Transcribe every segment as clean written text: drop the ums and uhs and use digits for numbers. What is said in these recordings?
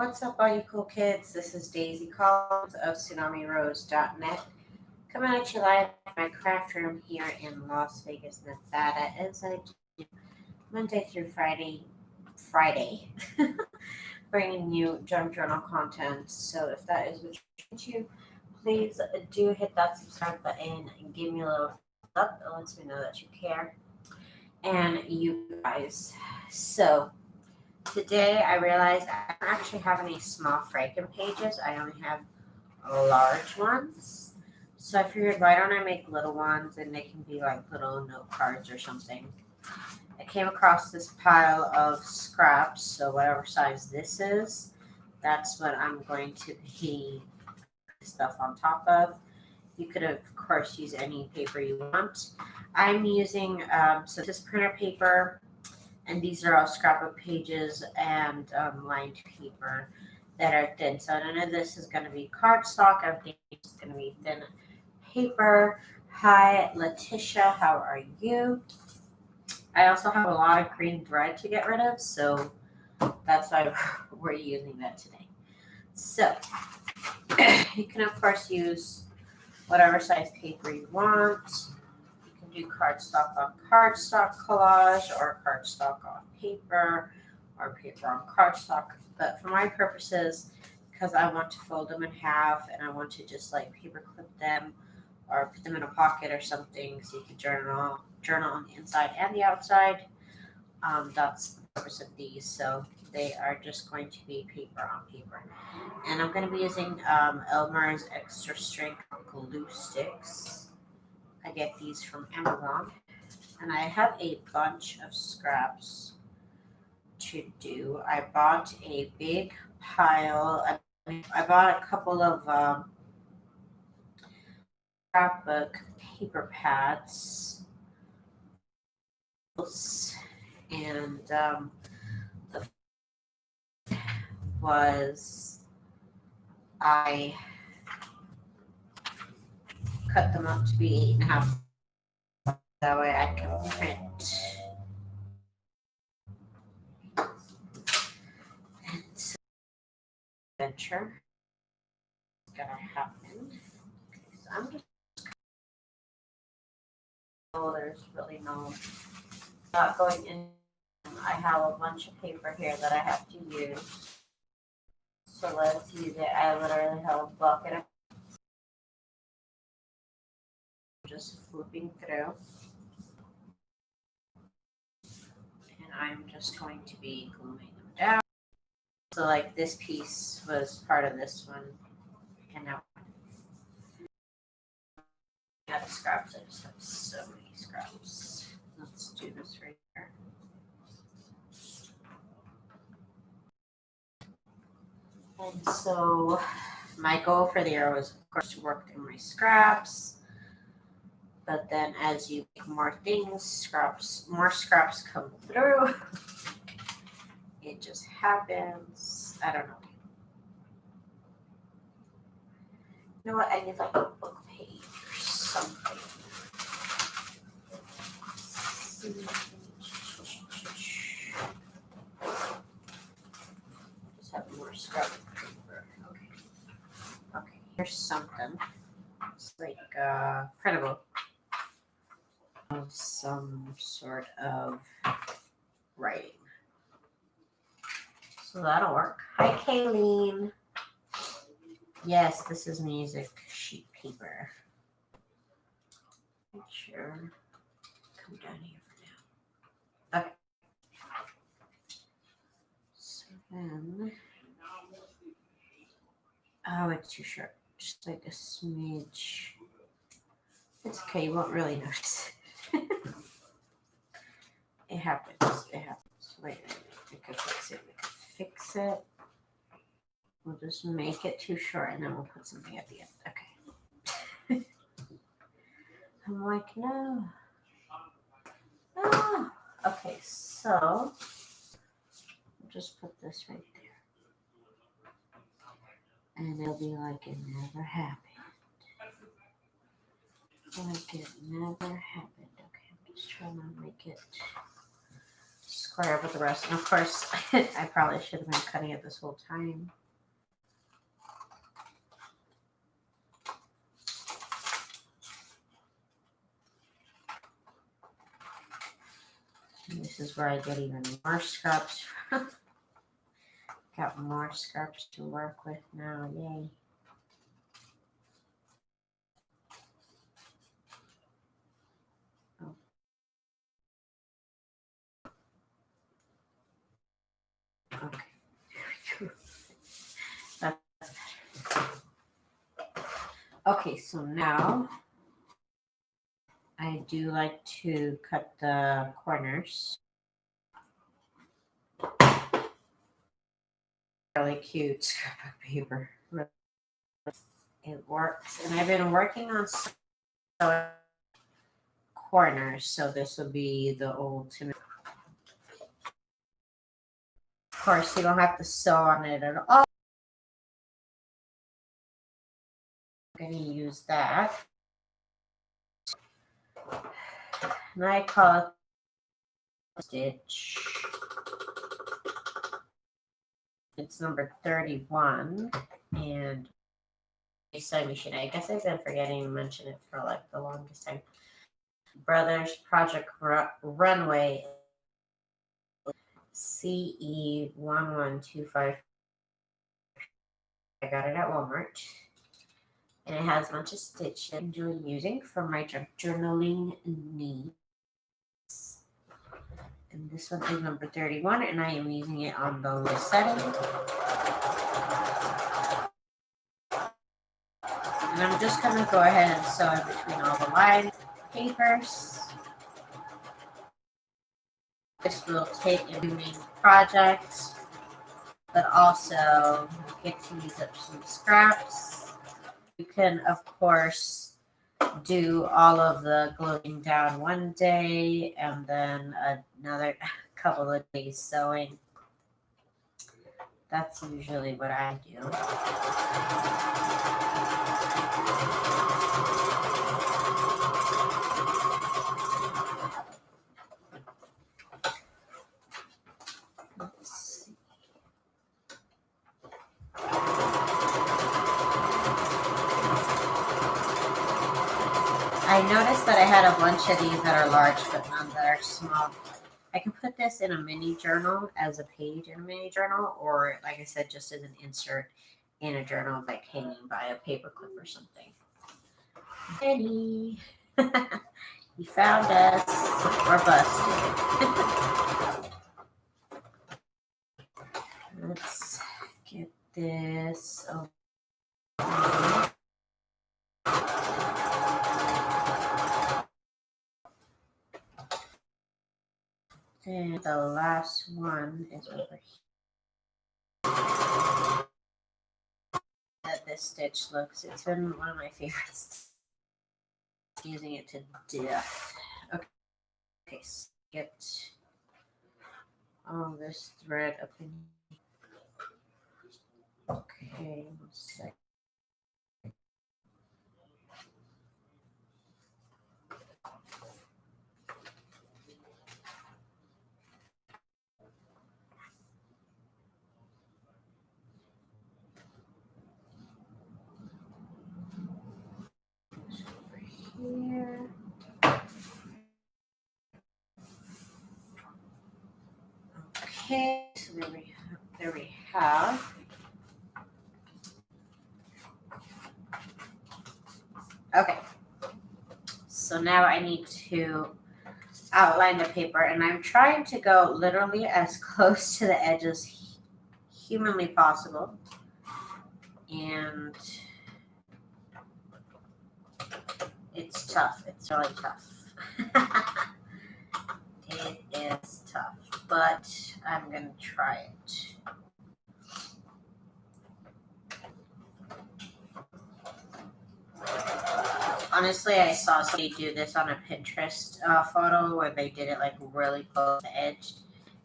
What's up, all you cool kids? This is Daisy Collins of TsunamiRose.net coming at you live from my craft room here in Las Vegas, Nevada, as I do Monday through Friday, bringing you junk journal content. So if that is what you're into, please do hit that subscribe button and give me a little thumbs up. It lets me know that you care. And you guys, so today I realized I don't actually have any small Franken pages. I only have large ones. So I figured, why don't I make little ones and they can be like little note cards or something. I came across this pile of scraps, so whatever size this is, that's what I'm going to be stuff on top of. You could, of course, use any paper you want. I'm using, so this is printer paper, and these are all scrapbook pages and lined paper that are thin. So none of this is going to be cardstock. Everything is going to be thin paper. Hi, Letitia. How are you? I also have a lot of green thread to get rid of, so that's why we're using that today. So you can, of course, use whatever size paper you want. Do cardstock on cardstock collage or cardstock on paper or paper on cardstock. But for my purposes, because I want to fold them in half and I want to just like paper clip them or put them in a pocket or something so you can journal on the inside and the outside. That's the purpose of these. So they are just going to be paper on paper. And I'm going to be using Elmer's Extra Strength glue sticks. I get these from Amazon, and I have a bunch of scraps to do. I bought a big pile. I bought a couple of scrapbook paper pads, and the was I cut them up to be 8.5. That way I can print. And so adventure is gonna happen. Okay, so I'm just there's really not going in. I have a bunch of paper here that I have to use. So let's use it. I literally have a bucket of just flipping through. And I'm just going to be gluing them down. So like this piece was part of this one. And now I got scraps. I just have so many scraps. Let's do this right here. And so my goal for the year was, of course, to work through my scraps. But then as you make more things, more scraps come through. It just happens. I don't know. You know what? I need like a book page or something. Just have more scrap paper. Okay, here's something. It's like printable of some sort of writing. So that'll work. Hi, Kayleen. Yes, this is music sheet paper. Sure. Come down here for now. Okay. So then, oh, it's too short. Just like a smidge. It's okay. You won't really notice. It happens. It happens. Wait, we could fix it. We'll just make it too short and then we'll put something at the end. Okay. I'm like, no. Ah. Okay, so I'll just put this right there. And it'll be like it never happened. Like it never happened. Okay, I'm just trying to make it square with the rest. And of course, I probably should have been cutting it this whole time. And this is where I get even more scraps from. Got more scraps to work with now, yay. Oh. Okay. That's better. Okay, so now I do like to cut the corners. Really cute scrapbook paper. It works. And I've been working on corners, so this will be the ultimate. Of course, you don't have to sew on it at all. I'm going to use that. And I call it stitch. It's number 31. And sewing machine. I guess I've been forgetting to mention it for like the longest time. Brothers Project Runway CE1125. I got it at Walmart. And it has a bunch of stitch I enjoy using for my journaling needs. And this one is number 31, and I am using it on the low setting. And I'm just going to go ahead and sew in between all the lines, papers. This will take a main project, but also get to use up some scraps. You can, of course, do all of the gluing down one day and then another couple of days sewing. That's usually what I do. I noticed that I had a bunch of these that are large, but none that are small. I can put this in a mini journal as a page in a mini journal, or like I said, just as an insert in a journal, like hanging by a paper clip or something. Benny, you found us. We're busted. Let's get this over. And the last one is over here. That this stitch looks. It's been one of my favorites. Using it to death. Okay, so get all this thread up in here. Okay, 1 second. Here. Okay, so there we have. Okay, so now I need to outline the paper, and I'm trying to go literally as close to the edge as humanly possible. And it's tough. It's really tough. It is tough, but I'm going to try it. Honestly, I saw somebody do this on a Pinterest photo where they did it like really close to the edge.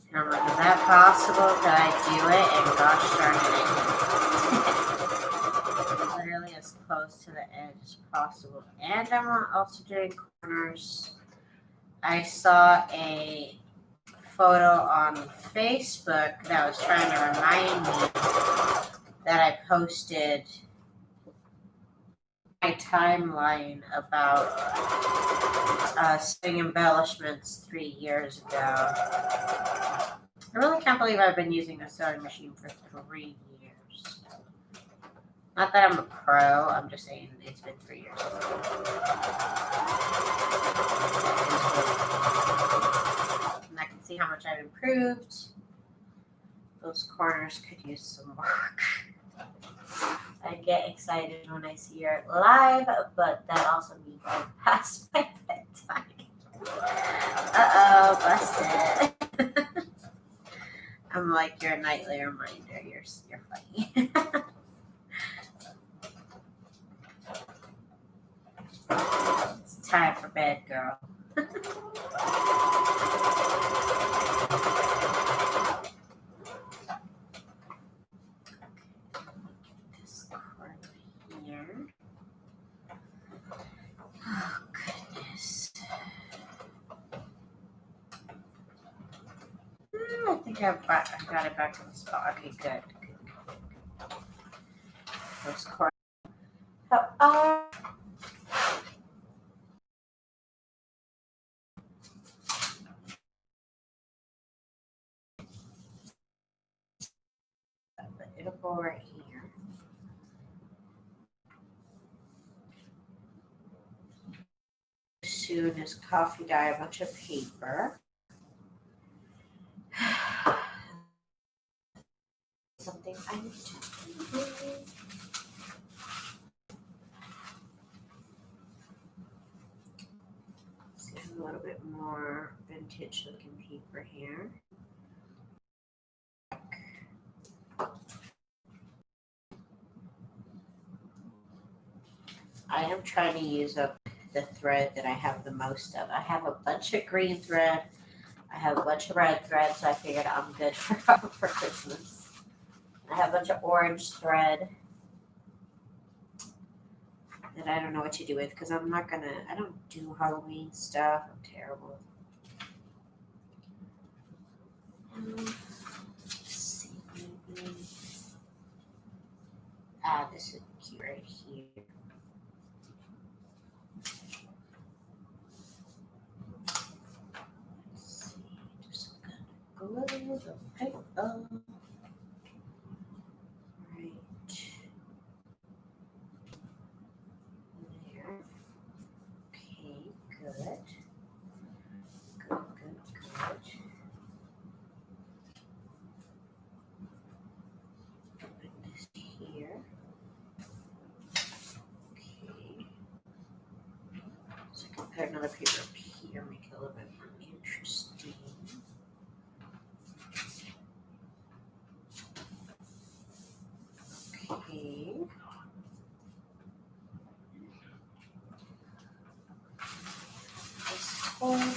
And I'm like, is that possible? Could I do it? And gosh darn it, I did. Literally as close to the edge as possible. And I'm also doing corners. I saw a photo on Facebook that was trying to remind me that I posted my timeline about sewing embellishments 3 years ago. I really can't believe I've been using a sewing machine for 3 years. Not that I'm a pro, I'm just saying it's been 3 years. And I can see how much I've improved. Those corners could use some work. I get excited when I see her live, but that also means I'm past my bedtime. Uh-oh, busted. I'm like your nightly reminder. You're funny. It's time for bed, girl. This cord here. Oh, goodness. I think I got it back in the spot. Okay, good. Those cords. It'll go right here. As soon as coffee dye a bunch of paper. Something I need to do. See a little bit more vintage looking paper here. I am trying to use up the thread that I have the most of. I have a bunch of green thread. I have a bunch of red thread, so I figured I'm good for Christmas. I have a bunch of orange thread that I don't know what to do with because I don't do Halloween stuff. I'm terrible. Let's see, maybe. This is cute right here. Let's see, just gonna glue the paper. Right. There. Okay, good. Good. Put this here. Okay. So I can put another paper up here, make it a little bit more interesting. Okay. This one.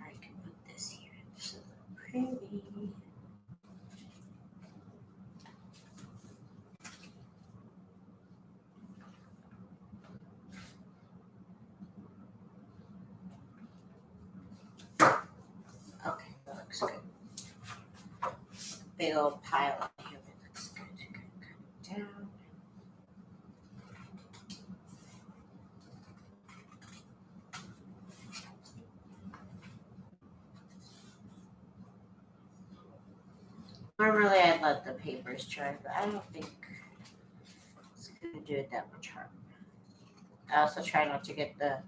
I can put this here. This is pretty. Okay, that looks good. Big old pile up here. That looks good. Cut it down. Normally I'd let the papers dry, but I don't think it's going to do it that much harm. I also try not to get the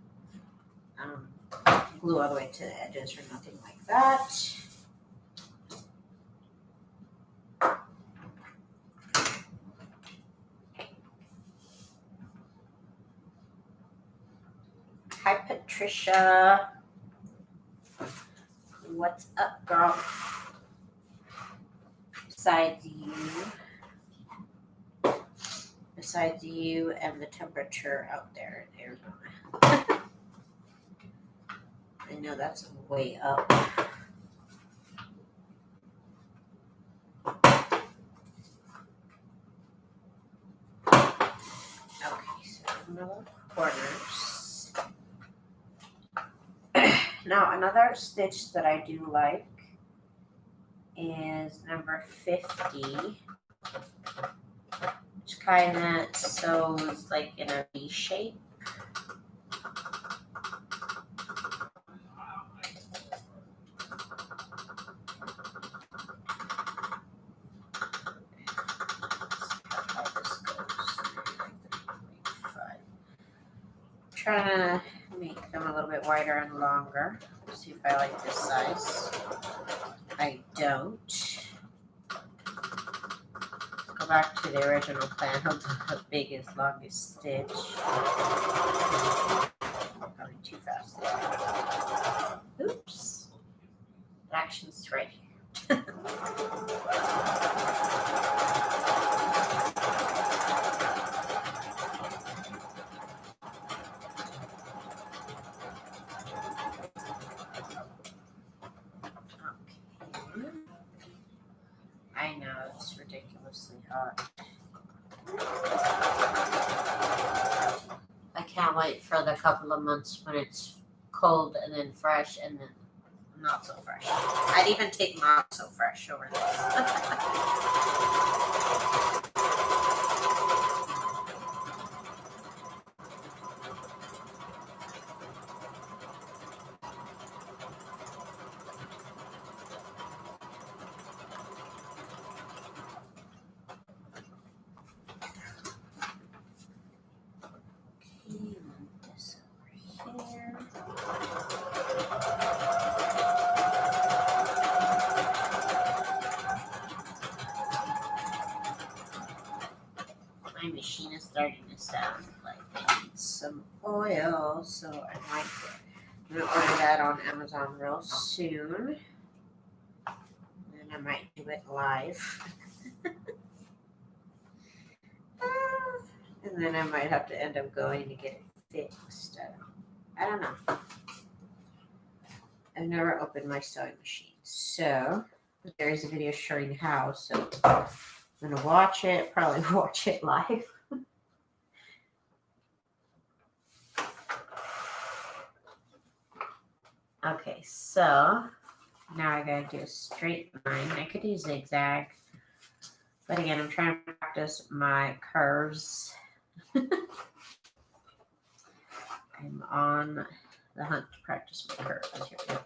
glue all the way to the edges or nothing like that. Hi, Patricia. What's up, girl? Besides you and the temperature out there in Arizona. I know that's way up. Okay, so another corners. Now, another stitch that I do like is number 50, which kind of sews like in a V shape. Trying to make them a little bit wider and longer. See if I like this size. I don't. Go back to the original plan of the biggest, longest stitch. Probably too fast there. Oops. Action's right here. I know, it's ridiculously hot. I can't wait for the couple of months when it's cold and then fresh and then not so fresh. I'd even take not so fresh over this. My machine is starting to sound like it needs some oil, so I might order that on Amazon real soon. And I might do it live. And then I might have to end up going to get it fixed. I don't know. I've never opened my sewing machine, so there is a video showing how. So I'm gonna watch it. Probably watch it live. Okay, so now I gotta do a straight line. I could do zigzag, but again, I'm trying to practice my curves. I'm on the hunt to practice my curves. Here we go.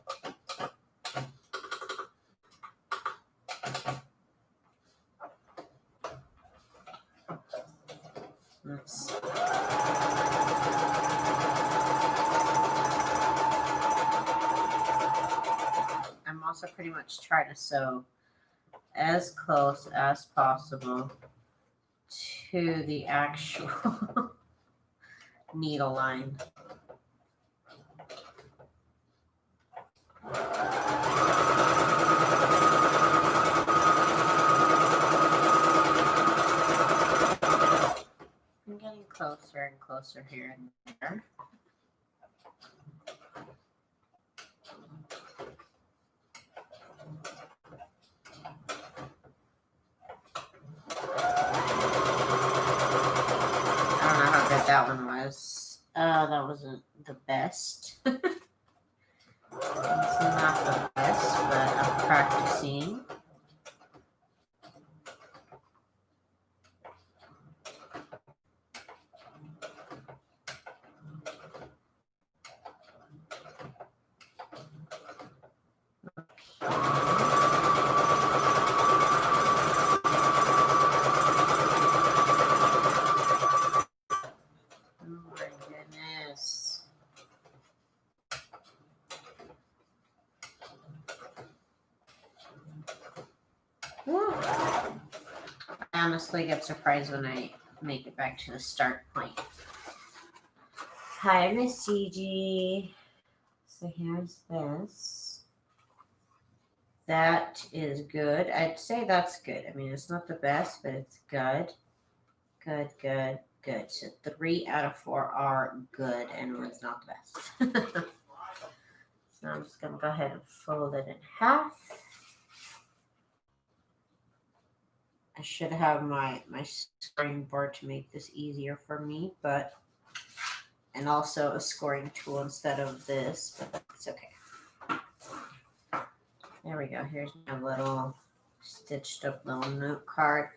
Let's see. I'm also pretty much trying to sew as close as possible to the actual needle line. I'm getting closer and closer here and there. That one was. That wasn't the best. It's not the best, but I'm practicing. I honestly get surprised when I make it back to the start point. Hi, Miss CG. So here's this. That is good. I'd say that's good. I mean, it's not the best, but it's good. Good, good, good. So 3 out of 4 are good, and one's not the best. So I'm just going to go ahead and fold it in half. I should have my scoring board to make this easier for me, and also a scoring tool instead of this, but it's okay. There we go. Here's my little stitched up little note card.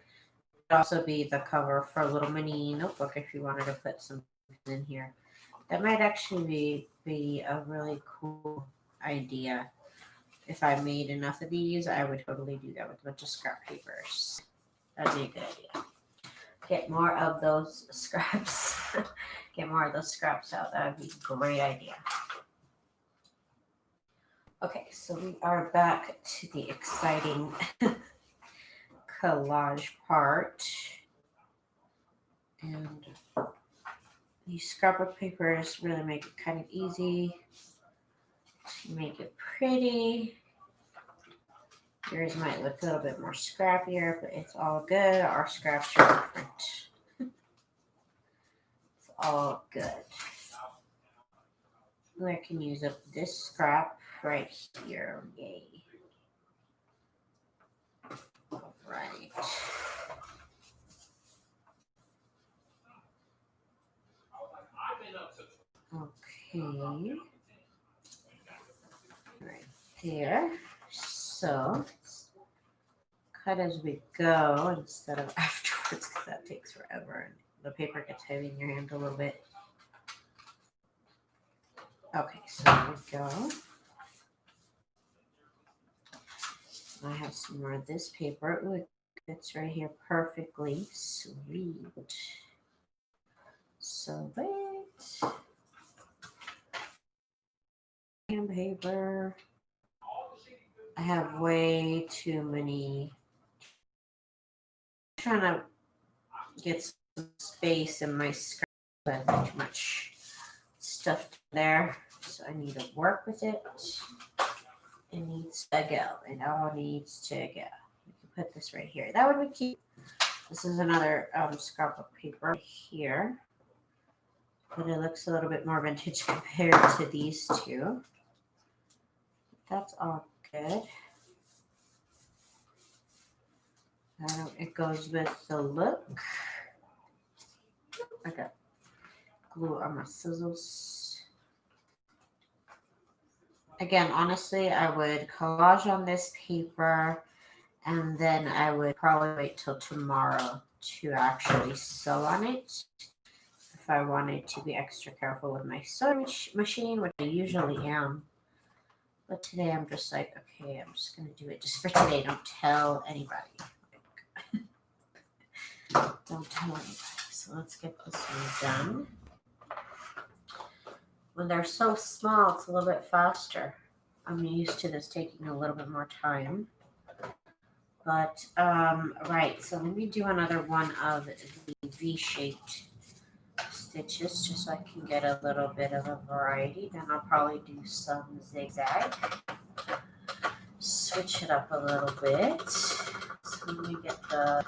It could also be the cover for a little mini notebook if you wanted to put some in here. That might actually be a really cool idea. If I made enough of these, I would totally do that with a bunch of scrap papers. That'd be a good idea. Get more of those scraps. Get more of those scraps out. That would be a great idea. Okay, so we are back to the exciting collage part. And these scrapbook papers really make it kind of easy to make it pretty. Yours might look a little bit more scrappier, but it's all good. Our scraps are different. It's all good. I can use up this scrap right here. Yay. All right. Okay. Right there. So cut as we go instead of afterwards, because that takes forever and the paper gets heavy in your hand a little bit. Okay, so there we go. I have some more of this paper. Ooh, it fits right here perfectly. Sweet. So wait. And paper. I have way too many. I'm trying to get some space in my scrap. I have too much stuff there, so I need to work with it. It needs to go. It all needs to go. We can put this right here. That would be cute. This is another scrapbook paper here, but it looks a little bit more vintage compared to these two. That's all good. It goes with the look. I got glue on my scissors. Again, honestly, I would collage on this paper, and then I would probably wait till tomorrow to actually sew on it. If I wanted to be extra careful with my sewing machine, which I usually am. But today I'm just like, okay, I'm just going to do it just for today. Don't tell anybody. Don't tell anybody. So let's get this one done. When they're so small, it's a little bit faster. I'm used to this taking a little bit more time. But, right, so let me do another one of the V-shaped stitches just so I can get a little bit of a variety. Then I'll probably do some zigzag. Switch it up a little bit. So let me get the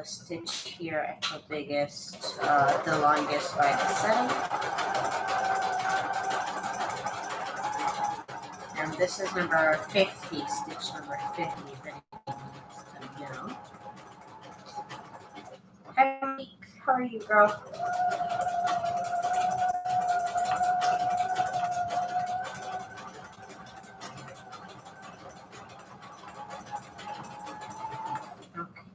stitch here at the biggest, the longest by the setting. And this is number 50, stitch number 50, if anything needs to know. Hi, Monique. How are you, girl? Okay.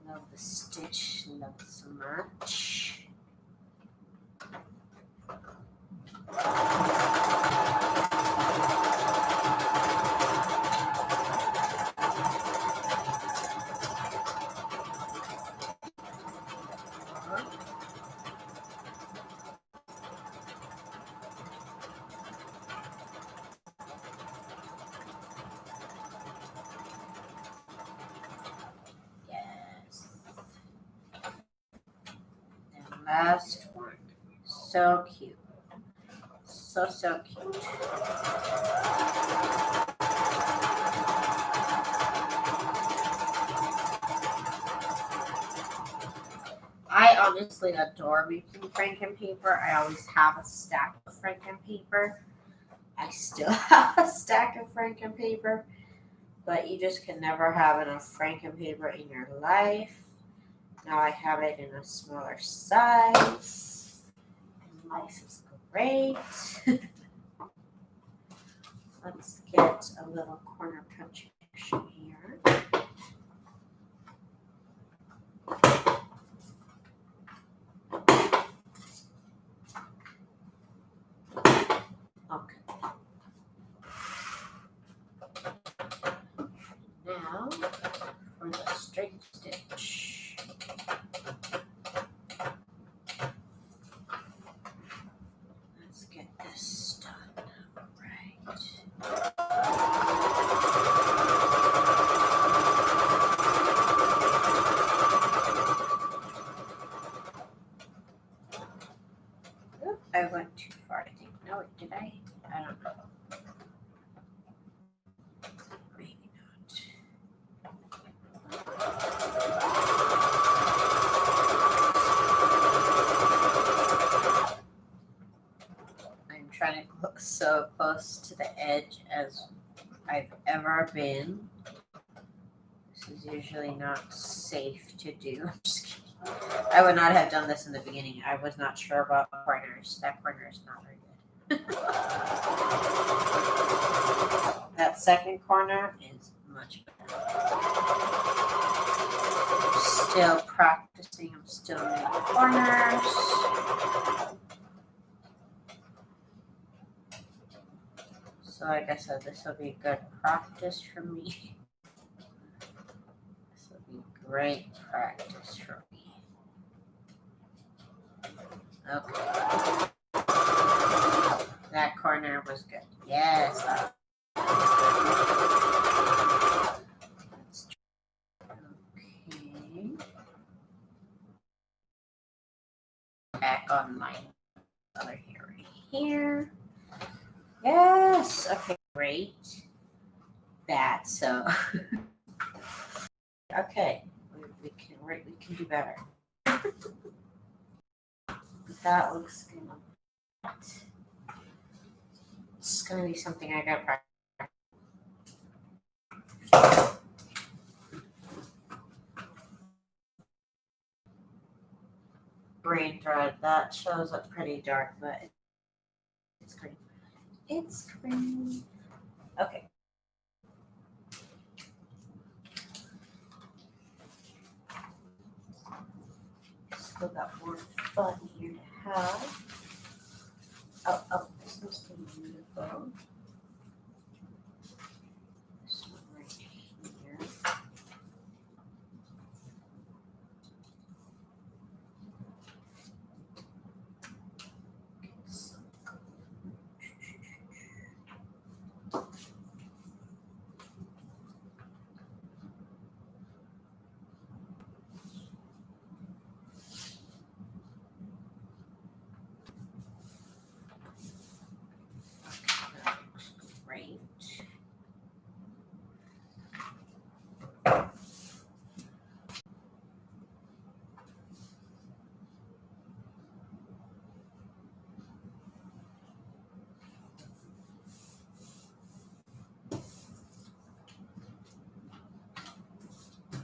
Love the stitch, love it so much. Yes. And last one. So cute. So, so cute. I honestly adore making Franken paper. I always have a stack of Franken paper. I still have a stack of Franken paper, but you just can never have enough Franken paper in your life. Now I have it in a smaller size, and life is great. Let's get a little corner punch action here. Okay. Now for the straight stitch. Let's get this done right. Oop, I went too far, I think. No, did I? I don't know. Maybe not. I'm trying to look so close to the edge as I've ever been. This is usually not safe to do. I'm just kidding. I would not have done this in the beginning. I was not sure about corners. That corner is not very good. That second corner is much better. Still practicing. I'm still making corners. So like I said, this will be good practice for me. This will be great practice for me. Okay. That corner was good. Yes. Okay. Back on my other hair right here. Yes. Okay. Great. That so. Okay. We can do better. That looks good. It's gonna be something I gotta practice. Green thread, that shows up pretty dark, but it's green. It's green. Okay. Still got more fun here to have. Oh, this looks beautiful. This one right here. That looks great.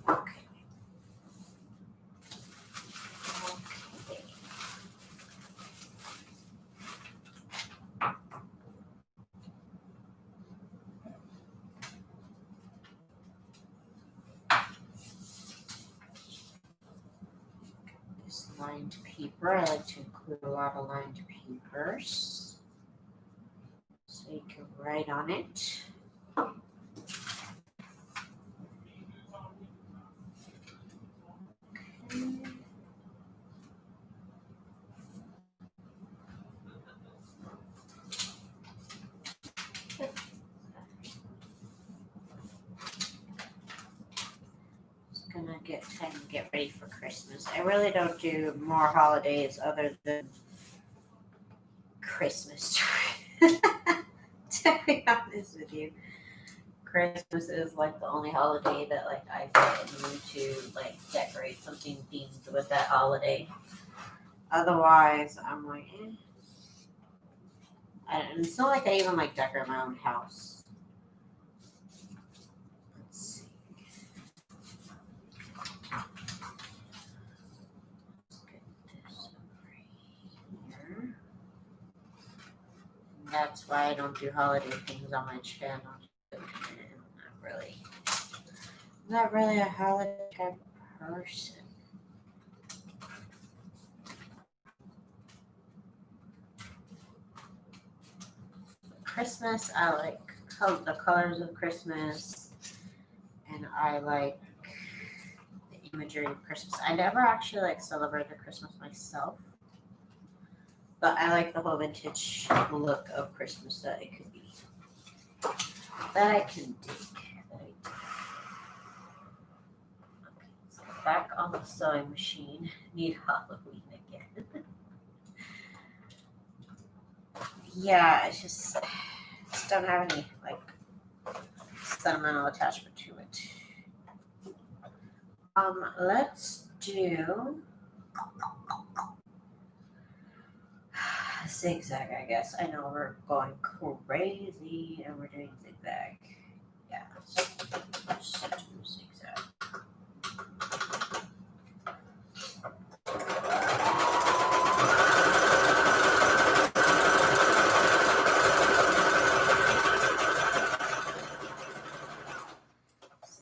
Okay. This lined paper, I like to include a lot of lined papers so you can write on it. Gonna get time to get ready for Christmas. I really don't do more holidays other than Christmas. To be honest with you, Christmas is like the only holiday that like I feel in the mood to like decorate something themed with that holiday. Otherwise, I'm like, and it's not like I even like decorate my own house. Let's see. Let's get this over here. That's why I don't do holiday things on my channel. I'm not really a holiday type person. Christmas, I like the colors of Christmas, and I like the imagery of Christmas. I never actually like celebrated Christmas myself, but I like the whole vintage look of Christmas that it could be. That I can dig. Okay, so back on the sewing machine. Need Halloween again. Yeah, it's just don't have any like sentimental attachment to it. Let's do zigzag, I guess. I know we're going crazy and we're doing zigzag. Yeah, so let's do zigzag.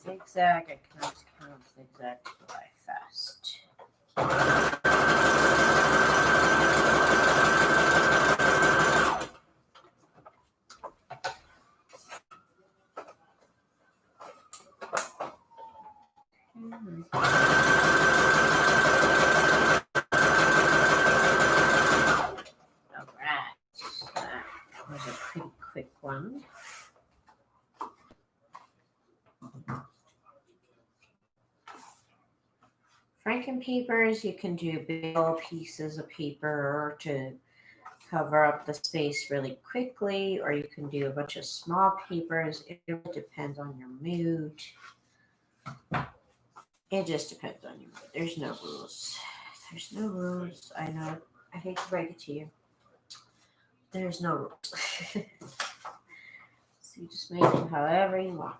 Zigzag, I can't count zigzag to go by fast. Alright, that was a pretty quick one. Franken papers, you can do big pieces of paper to cover up the space really quickly, or you can do a bunch of small papers. It really depends on your mood. It just depends on your mood. There's no rules. There's no rules. I know. I hate to break it to you. There's no rules. So you just make it however you want.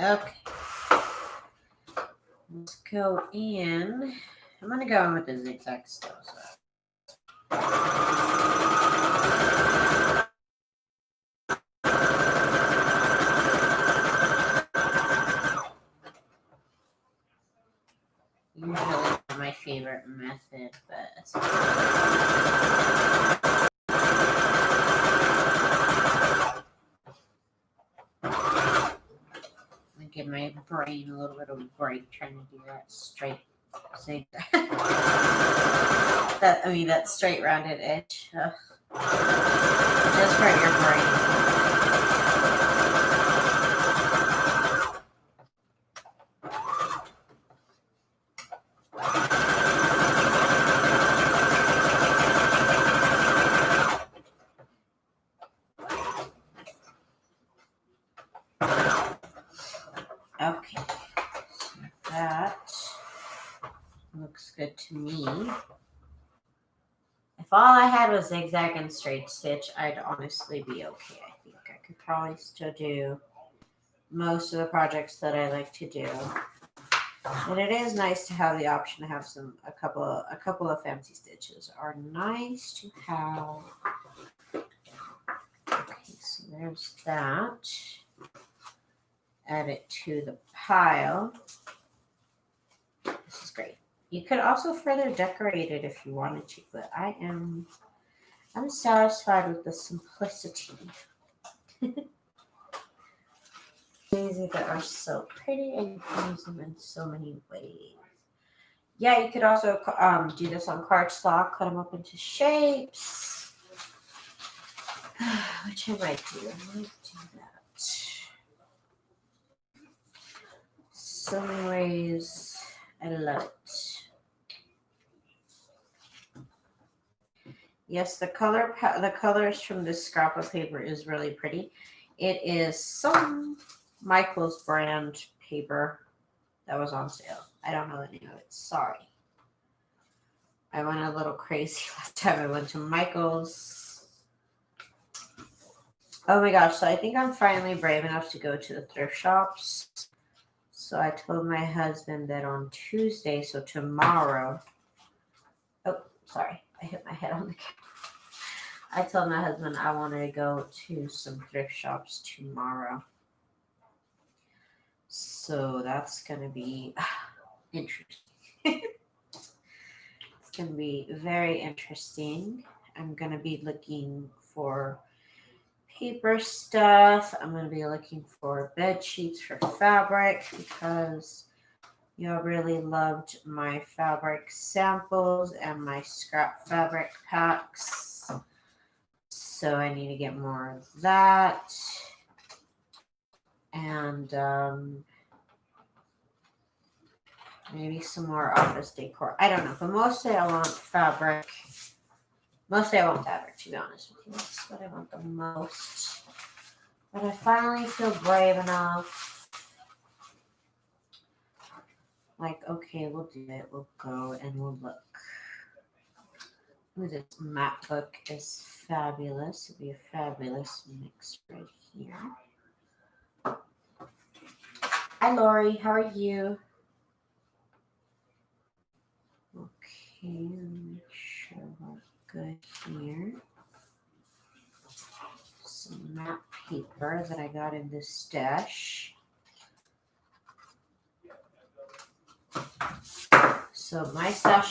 Okay. Let's go in. I'm going to go in with the zigzag still. Usually my favorite method, but I give my brain a little bit of a break trying to do that straight zigzag. that straight rounded edge. Ugh. Just for your brain. Okay, so that looks good to me. If all I had was zigzag and straight stitch, I'd honestly be okay. I think I could probably still do most of the projects that I like to do. And it is nice to have the option to have a couple of fancy stitches are nice to have. Okay, so there's that. Add it to the pile. This is great. You could also further decorate it if you wanted to, but I'm satisfied with the simplicity. These that are so pretty and you can use them in so many ways. Yeah, you could also do this on cardstock, cut them up into shapes, which I might do. I might do that. So many ways. I love it. Yes, the colors from this scrap of paper is really pretty. It is some Michael's brand paper that was on sale. I don't know the name of it. Sorry. I went a little crazy last time I went to Michael's. Oh my gosh, so I think I'm finally brave enough to go to the thrift shops. So I told my husband that on Tuesday, so tomorrow. Oh, sorry, I hit my head on the camera. I told my husband I wanted to go to some thrift shops tomorrow. So that's going to be interesting. It's going to be very interesting. I'm going to be looking for paper stuff. I'm going to be looking for bed sheets for fabric because y'all really loved my fabric samples and my scrap fabric packs. So I need to get more of that. And maybe some more office decor. I don't know, but mostly I want fabric. Mostly I want fabric, to be honest with you. That's what I want the most. But I finally feel brave enough. Like, okay, we'll do it. We'll go and we'll look. Ooh, this map book is fabulous. It'll be a fabulous mix right here. Hi, Lori. How are you? Okay, make sure we're good here. Some map paper that I got in this stash. So my scrap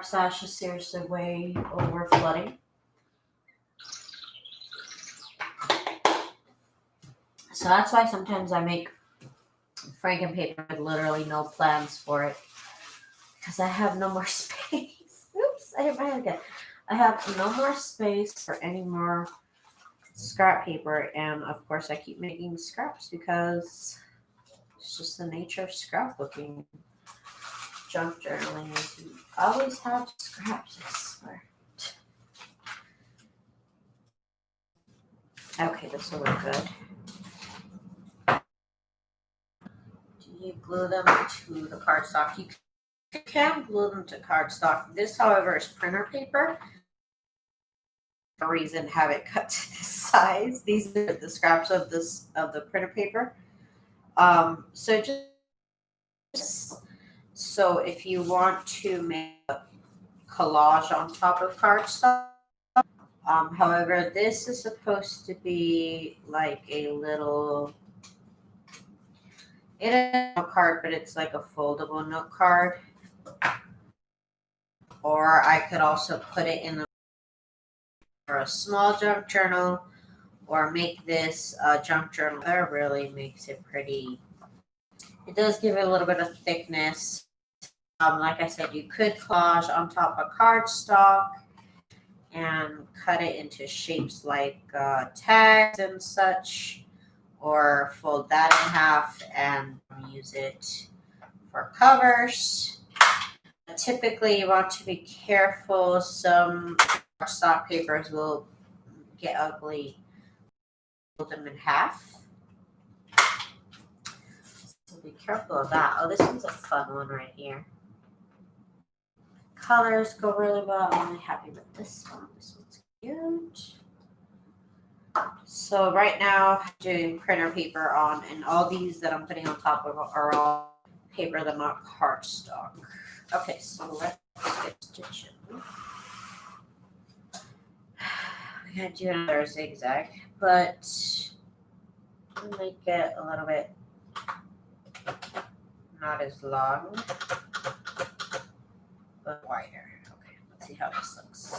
stash is seriously way over flooding. So that's why sometimes I make Franken paper with literally no plans for it. Because I have no more space. Oops, I hit my head again. I have no more space for any more scrap paper. And of course I keep making scraps because it's just the nature of scrapbooking. Junk journaling is you always have scraps, I swear. Okay, this will look good. Do you glue them to the cardstock? You can glue them to cardstock. This, however, is printer paper. For some reason, have it cut to this size. These are the scraps of the printer paper. So if you want to make a collage on top of cardstock, however, this is supposed to be like a little. It is a note card, but it's like a foldable note card. Or I could also put it in for a small junk journal, or make this a junk journal. That really makes it pretty. It does give it a little bit of thickness. Like I said, you could collage on top of cardstock and cut it into shapes like tags and such, or fold that in half and use it for covers. Typically, you want to be careful. Some cardstock papers will get ugly. Fold them in half. So be careful of that. Oh, this one's a fun one right here. Colors go really well. I'm really happy with this one. This one's cute. So right now, I'm doing printer paper on, and all these that I'm putting on top of are all paper that are not cardstock. Okay, so let's get stitching. We gotta do another zigzag, but we'll make it a little bit not as long, but wider. Okay, let's see how this looks.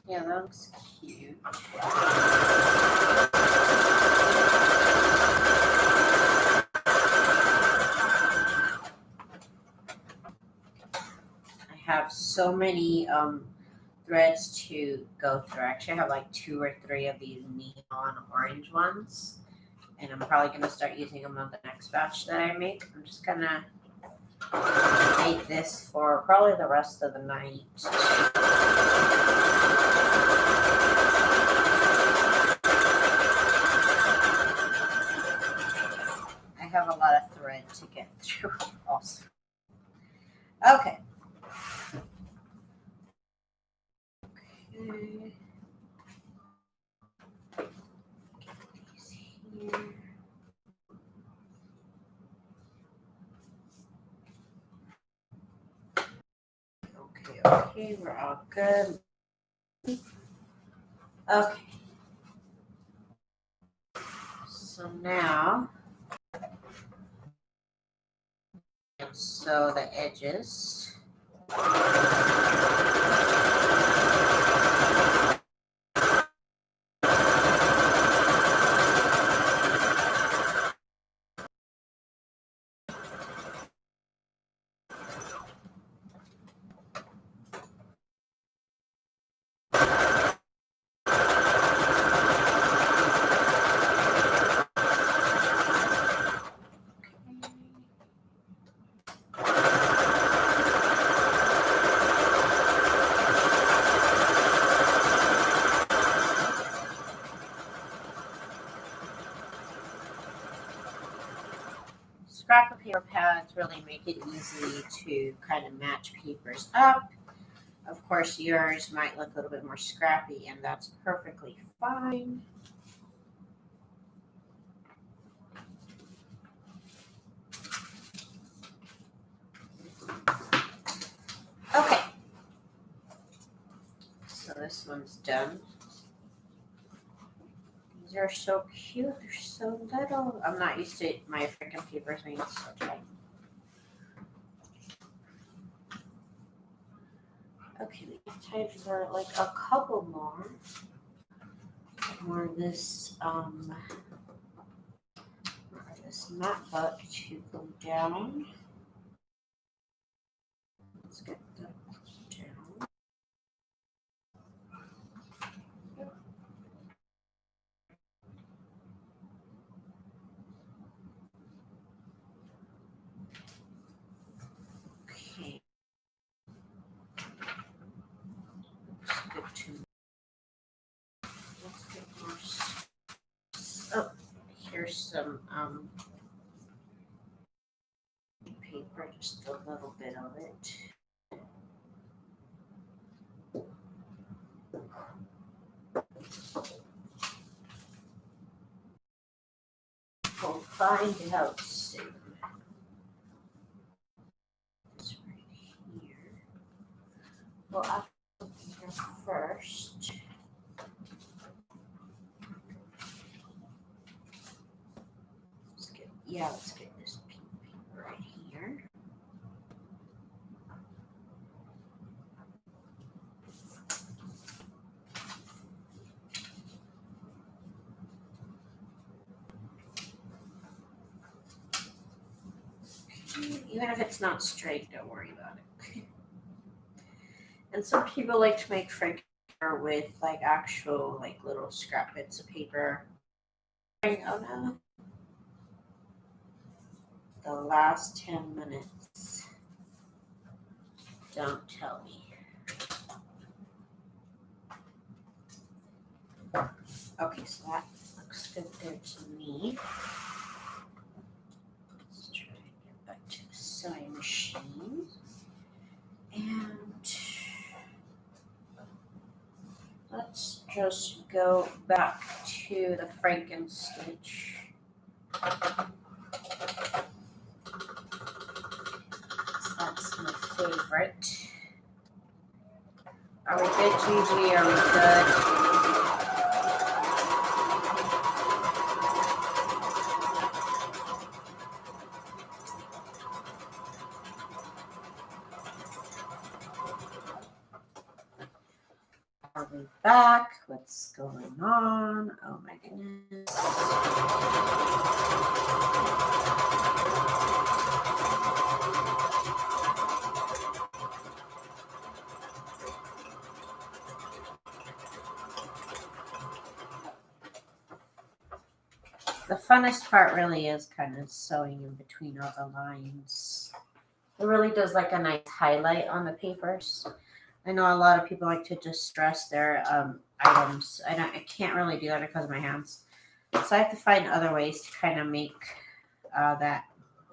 Yeah, that looks cute. I have so many threads to go through. Actually, I have like 2 or 3 of these neon orange ones, and I'm probably going to start using them on the next batch that I make. I'm just going to make this for probably the rest of the night. to get through also. Okay. Okay. Get these here. Okay, we're all good. Okay. So now, sew the edges. Scrapper paper pads really make it easy to kind of match papers up. Of course, yours might look a little bit more scrappy, and that's perfectly fine. Okay. So this one's done. These are so cute. They're so little. I'm not used to my Franken papers being so tight. Okay, we have time for like a couple more. More of this matte book to go down. Let's get that down. Okay. Looks good to me. Let's get more. Oh, here's some paper, just a little bit of it. We'll find out soon. This right here. Well, I'll put it here first. Let's get this pink paper right here. Even if it's not straight, don't worry about it. And some people like to make Franken with like actual like little scrap bits of paper. Oh no. The last 10 minutes. Don't tell me. Okay, so that looks good there to me. Let's try to get back to the sewing machine. And let's just go back to the Franken stitch. That's my favorite. Are we good, Gigi? Are we good? Are we back? What's going on? Oh my goodness. The funnest part really is kind of sewing in between all the lines. It really does like a nice highlight on the papers. I know a lot of people like to distress their items. I can't really do that because of my hands. So I have to find other ways to kind of make that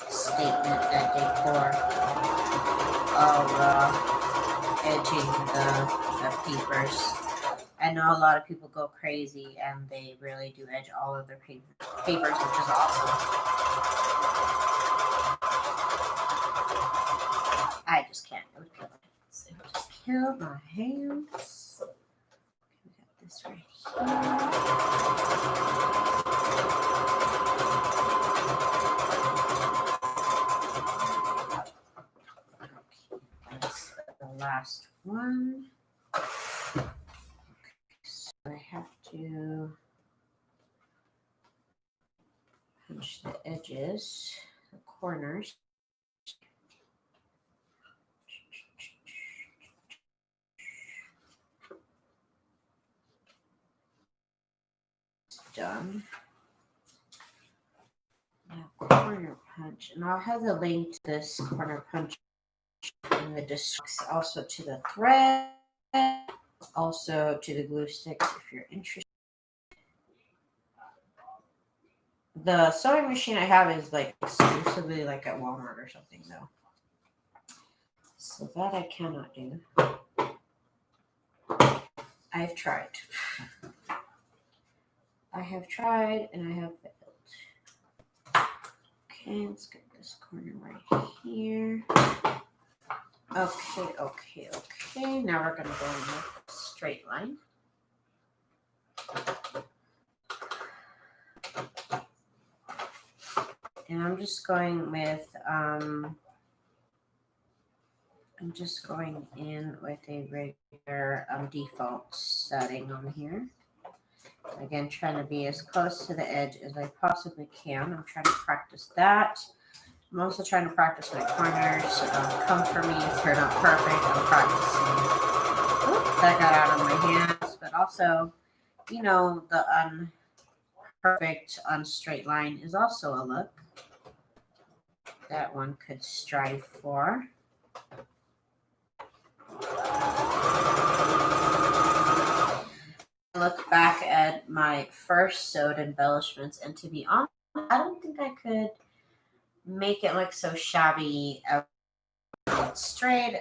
statement that day for of edging the papers. I know a lot of people go crazy and they really do edge all of their papers, which is awesome. I just can't. It would kill my hands. It would just kill my hands. We got this right here. Okay, that's the last one. Okay, so I have to punch the edges, the corners. Done. Now corner punch, and I'll have the link to this corner punch in the description, also to the thread, also to the glue sticks if you're interested. The sewing machine I have is like exclusively like at Walmart or something though, so that I cannot do. I've tried. I have tried and I have failed. Okay, let's get this corner right here. Okay. Now we're going to go in a straight line. And I'm just going with, in with a regular default setting on here. Again, trying to be as close to the edge as I possibly can. I'm trying to practice that. I'm also trying to practice my corners. Come for me if they're not perfect. I'm practicing. Oops, that got out of my hands. But also, you know, the unperfect, unstraight line is also a look that one could strive for. Look back at my first sewed embellishments, and to be honest, I don't think I could make it look so shabby. Straight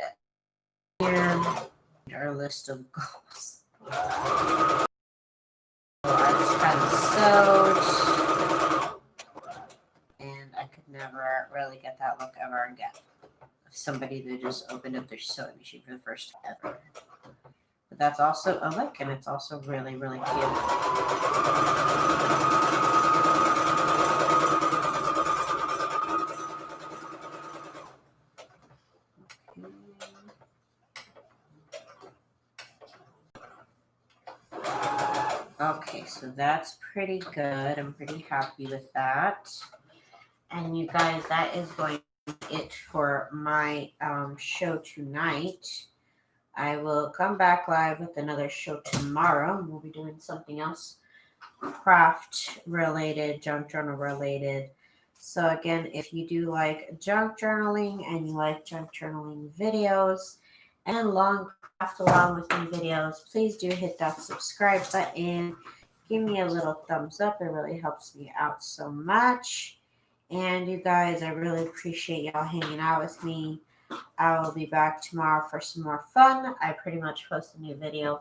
and our list of goals. I just kind of sewed, and I could never really get that look ever again. Somebody that just opened up their sewing machine for the first time ever. But that's also a look, and it's also really, really cute. Okay, so that's pretty good. I'm pretty happy with that. And you guys, that is going to be it for my show tonight. I will come back live with another show tomorrow. We'll be doing something else craft related, junk journal related. So again, if you do like junk journaling and you like junk journaling videos and long craft along with me videos, please do hit that subscribe button. Give me a little thumbs up. It really helps me out so much. And you guys, I really appreciate y'all hanging out with me. I will be back tomorrow for some more fun. I pretty much post a new video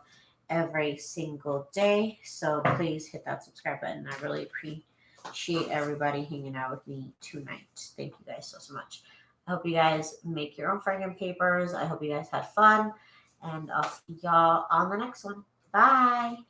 every single day. So please hit that subscribe button. I really appreciate everybody hanging out with me tonight. Thank you guys so much. I hope you guys make your own Franken papers. I hope you guys had fun. And I'll see y'all on the next one. Bye.